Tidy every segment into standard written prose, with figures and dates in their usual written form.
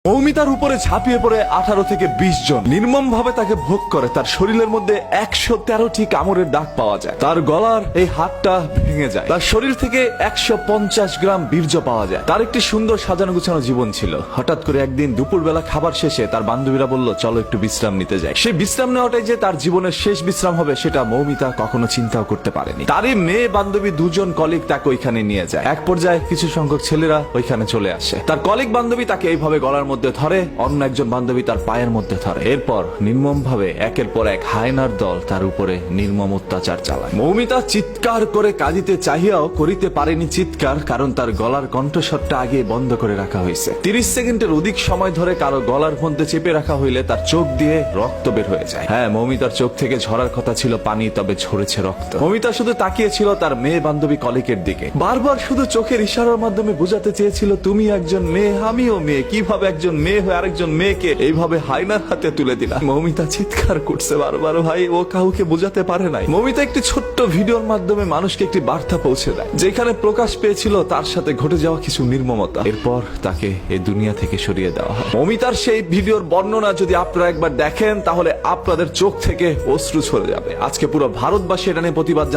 মৌমিতার উপরে ঝাঁপিয়ে পড়ে 18 থেকে 20 জন নির্মম ভাবে তাকে ভোগ করে। তার শরীরের মধ্যে 113টি কামড়ের দাগ পাওয়া যায়। তার গলার এই হাতটা ভেঙে যায়। তার শরীর থেকে 150 গ্রাম বীর্য পাওয়া যায়। তার একটি সুন্দর সাজানো গুছানো জীবন ছিল। হঠাৎ করে একদিন দুপুরবেলা খাবার শেষে তার বান্ধবীরা বলল, চলো একটু বিশ্রাম নিতে যাই। সেই বিশ্রাম নেওয়াটাই যে তার জীবনের শেষ বিশ্রাম হবে সেটা মৌমিতা কখনো চিন্তাও করতে পারেনি। তারই মেয়ে বান্ধবী দুজন কলিগ তাকে ওইখানে নিয়ে যায়। এক পর্যায়ে কিছু সংখ্যক ছেলেরা ওইখানে চলে আসে। তার কলিগ বান্ধবী তাকে এইভাবে গলার মধ্যে ধরে, অন্য একজন বান্ধবী তার পায়ের মধ্যে ধরে। এরপর নির্মম ভাবে একের পর এক হায়নার দল তার উপরে নির্মম অত্যাচার চালায়। মৌমিতা চিৎকার করে কাঁদিতে চাহিয়াও করিতে পারেনি চিৎকার, কারণ তার গলার কণ্ঠস্বরটা আগে বন্ধ করে রাখা হয়েছে। 30 সেকেন্ডের অধিক সময় ধরে কারো গলার মধ্যে চেপে রাখা হইলে তার চোখ দিয়ে রক্ত বের হয়ে যায়। হ্যাঁ, মৌমিতার চোখ থেকে ঝরার কথা ছিল পানি, তবে ঝরেছে রক্ত। মৌমিতা শুধু তাকিয়েছিল তার মেয়ে বান্ধবী কলিকের দিকে। বারবার শুধু চোখের ইশারার মাধ্যমে বোঝাতে চেয়েছিল, তুমি একজন মেয়ে, আমিও মেয়ে। কিভাবে একজন মেয়ে হয়ে আরেকজন মেয়েকে এইভাবে হায়নার হাতে তুলে দিলা? মৌমিতা চিৎকার করছে বারবার। ভাই, ও কাউকে বোঝাতে পারে নাই। মৌমিতা একটি ছোট্ট ভিডিওর মাধ্যমে মানুষকে একটি বার্তা পৌঁছে দেয়, যেখানে প্রকাশ পেয়েছিল তার সাথে ঘটে যাওয়া কিছু নির্মমতা। এরপর তাকে এই দুনিয়া থেকে সরিয়ে দেওয়া হয়। মৌমিতার সেই ভিডিওর বর্ণনা যদি আপনারা একবার দেখেন, তাহলে আপনাদের চোখ থেকে অশ্রু ঝরে যাবে। আজকে পুরো ভারতবাসী এটা নিয়ে প্রতিবাদ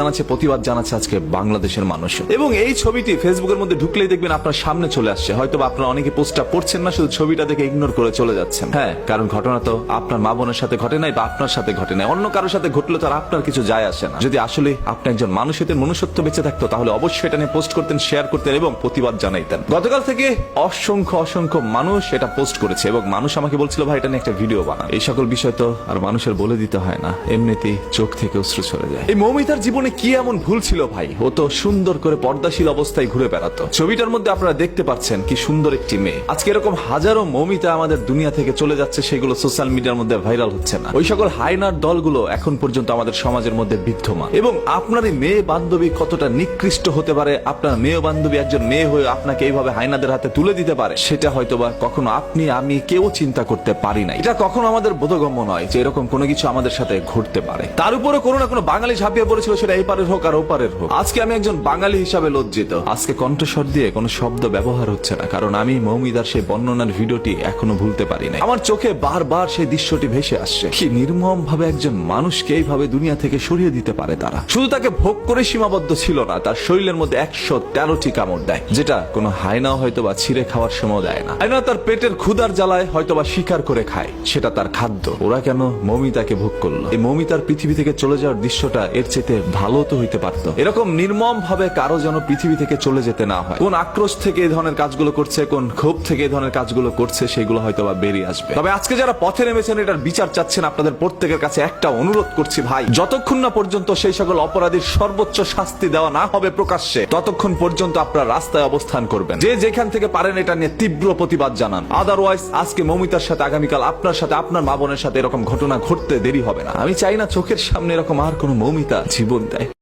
জানাচ্ছে আজকে বাংলাদেশের মানুষ। এবং এই ছবিটি ফেসবুকের মধ্যে ঢুকলেই দেখবেন আপনার সামনে চলে আসছে। হয়তো আপনারা অনেকে পোস্টটা পড়ছেন না, শুধু ছবিটা দেখে ইগনোর করে চলে যাচ্ছেন। হ্যাঁ, কারণ ঘটনা তো আপনার মা বোনের সাথে ঘটে নাই বা আপনার সাথে ঘটে নাই, অন্য কারোর সাথে ঘটলে তো আর আপনার কিছু যায় আসে না। যদি আসলে আপনি একজন মানুষের মনুষ্যত্ব বেঁচে থাকতো, তাহলে অবশ্যই এটা নিয়ে পোস্ট করতেন, শেয়ার করতেন এবং প্রতিবাদ জানাইতেন। গতকাল থেকে অসংখ্য মানুষ এটা পোস্ট করেছে এবং মানুষ আমাকে বলছিল, ভাই এটা নিয়ে একটা ভিডিও বানান। এই সকল বিষয় তো আর মানুষের বলে দিতে হয় না, এমনিতেই চোখ থেকে অশ্রু ছড়ে যায়। এই মৌমিতার জীবনে কি এমন ভুল ছিল ভাই? ও তো সুন্দর করে পর্দাশীল অবস্থায় ঘুরে বেড়াতো। ছবিটার মধ্যে আপনারা দেখতে পাচ্ছেন কি সুন্দর একটি মেয়ে। আজকে এরকম হাজারো মৌমিতা আমাদের দুনিয়া থেকে চলে যাচ্ছে, সেগুলো সোশ্যাল মিডিয়ার মধ্যে ভাইরাল হচ্ছে না। ওই সকল হায়নার দলগুলো এখন পর্যন্ত আমাদের সমাজের মধ্যে বিদ্যমান। এবং আপনার এই মেয়ে বান্ধবী কতটা নিকৃষ্ট হতে পারে, আপনার মেয়ে বান্ধবী একজন মেয়ে হয়ে আপনাকে এইভাবে হায়নাদের হাতে তুলে দিতে পারে, সেটা হয়তোবা কখনো আপনি আমি কেউ চিন্তা করতে পারি না। এটা কখনো আমাদের বোধগম্য নয় যে এরকম কোনো কিছু আমাদের সাথে ঘটতে পারে। তার উপরে কোনো না কোনো বাঙালি ঝাঁপিয়ে পড়েছিল, সেটা এপারের হোক আর ওপারের হোক। আজকে আমি একজন বাঙালি হিসাবে লজ্জিত। আজকে কণ্ঠস্বর দিয়ে কোনো শব্দ ব্যবহার হচ্ছে না, কারণ আমি মৌমিতার সেই বর্ণনার ভিডিওটি এখনো ভুলতে পারি না। আমার চোখে বারবার সেই দৃশ্যটি ভেসে আসছে। কি নির্মম ভাবে একজন মানুষকে এইভাবে দুনিয়া থেকে সরিয়ে দিতে পারে তারা। শুধু তাকে ভোগ করে সীমাবদ্ধ ছিল না, তার শরীরের মধ্যে 113টি কামড় দেয়, যেটা কোনো হায়না হয়তো বা ছিঁড়ে খাওয়ার সময় দেয় না। হায়না তার পেটের ক্ষুধার জ্বালায় হয়তো বা শিকার করে খায়, সেটা তার খাদ্য। ওরা কেন মৌমিতাকে ভোগ করলো? এই মৌমিতার পৃথিবী থেকে চলে যাওয়ার দৃশ্যটা এর চেয়ে ভালো তো হইতে পারত। এরকম নির্মম ভাবে কারো যেন পৃথিবী থেকে চলে যেতে না হয়। কোন আক্রোশ থেকে এই ধরনের কাজগুলো করছে, কোন ক্ষোভ থেকে এই ধরনের কাজগুলো করছে, সেগুলো হয়তো বা বেরিয়ে আসবে। তবে আজকে যারা পথে নেমেছেন, এটার বিচার চাচ্ছেন, আপনাদের প্রত্যেকের কাছে একটা অনুরোধ করছি ভাই, যতক্ষণ না পর্যন্ত সেই সকল অপরাধীর সর্বোচ্চ শাস্তি দেওয়া না হবে প্রকাশ্যে, ততক্ষণ পর্যন্ত আপনার রাস্তায় অবস্থান করবেন। যে যেখান থেকে পারেন এটা নিয়ে তীব্র প্রতিবাদ জানান। আদারওয়াইজ আজকে মৌমিতার সাথে, আগামীকাল আপনার সাথে, আপনার মা বোনের সাথে এরকম ঘটনা ঘটতে দেরি হবে না। আমি চাই না চোখের সামনে এরকম আর কোনো মৌমিতা জীবন দেয়।